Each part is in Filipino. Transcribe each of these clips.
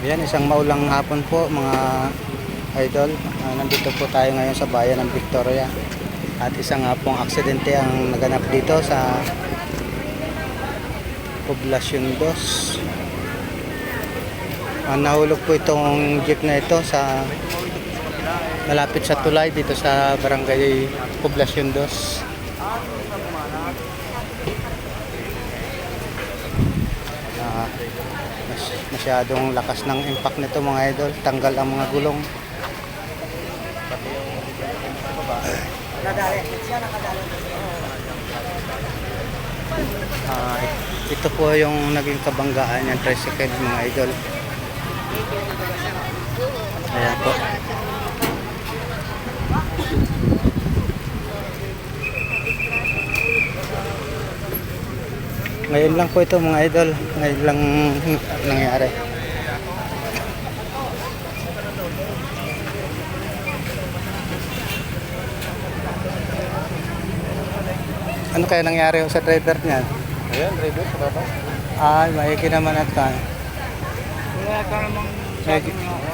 Yan, isang maulang hapon po mga idol. Nandito po tayo ngayon sa bayan ng Victoria. At isang nga pong aksidente ang naganap dito sa Poblacion 2. Nahulog po itong jeep na ito sa malapit sa tulay dito sa barangay Poblacion 2. Masyadong lakas ng impact nito mga idol. Tanggal ang mga gulong. Ito po yung naging kabanggaan ng tricycle mga idol. Ayan po. Ngayon lang po ito mga idol. Ngayon lang nangyari. Ano kaya nangyari sa driver niyan? Ayan, driver, sa baba. Ay, maigi naman at kan. Wala ka namang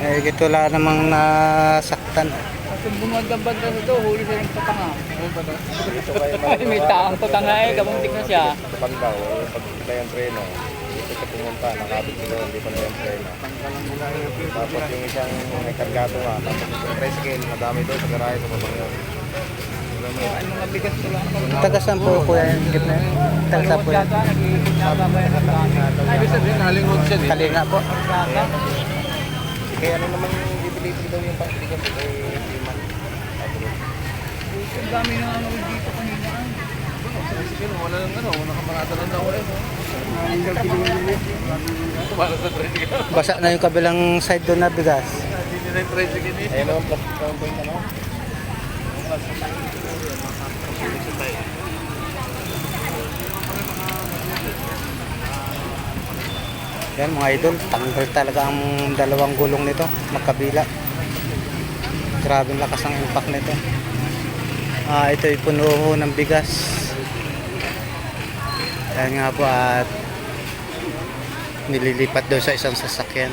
Maigi wala namang nasaktan. kasi bumagabag na ito, huli sa yung patanga. Dito kayo Ay, may taang patanga eh, kabuntik na siya. Sa Pandaw, pag na yung treno, dito ka pumunta, nakabit ko doon, hindi pa na yung treno. Tapos yung isang may kargado nga, tapos yung tricycle, madami doon sa garahe sa babang yun. Ay, mga bigat ko lang. Taga saan po kuya yung jeep na yun? Taga saan po yan? Ay, ibig sabihin, Nalingod siya Kalinga po. Kaya ano naman bibili daw yung pang-tigas kay Freeman. Ang dami na ano dito kanina. Tricycle, wala lang ano, wala kang marata lang daw ulit. Para sa tricycle. Basa na yung kabilang side doon na bigas. Hindi na yung tricycle eh. Ayun o, plus point ano. Yan mga idol, tanggal talaga ang dalawang gulong nito, magkabila. Grabe ang lakas ng impact nito. Ito ay puno ho ng bigas. Yan nga po at nililipat daw sa isang sasakyan.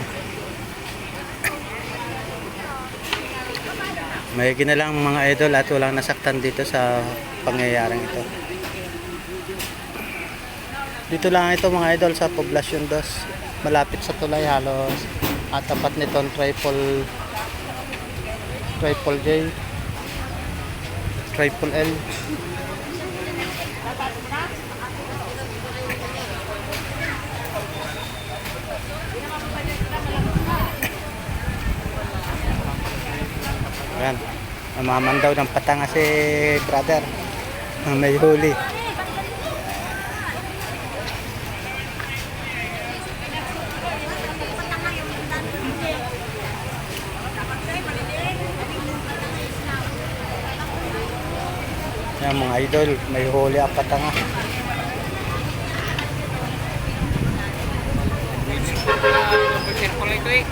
Maigi na lang mga idol at walang nasaktan dito sa pangyayaring ito. Dito lang ito mga idol sa Poblacion 2. Malapit sa tulay halos at tapat nitong triple J, triple L. Yan, namaman daw ng patanga si brother. May huli. Yan mga idol, may huli ang patanga. Circle ito eh.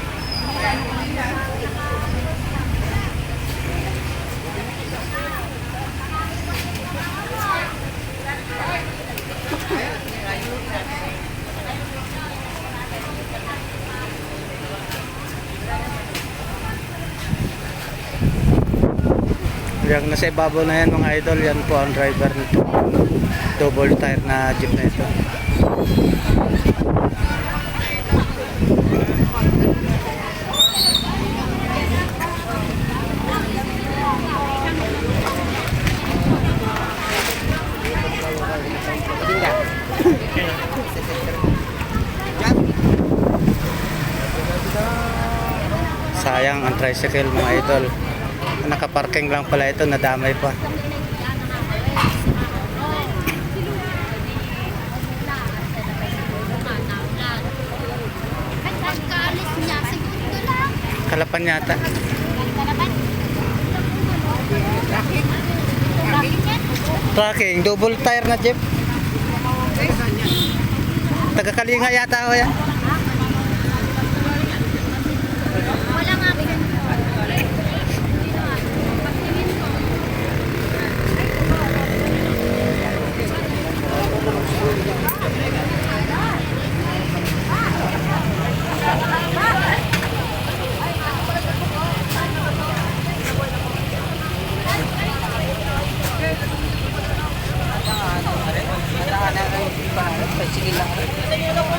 Yung nasa ibabaw na yan mga idol, yan po ang driver nito. Double tire na jeep na ito. Sayang ang tricycle mga idol. Nakaparking lang pala ito, nadamay pa. Kalapan yata. Tracking, double tire na jeep. Taga Kalinga yata ho yan. Wala nga Sige lang.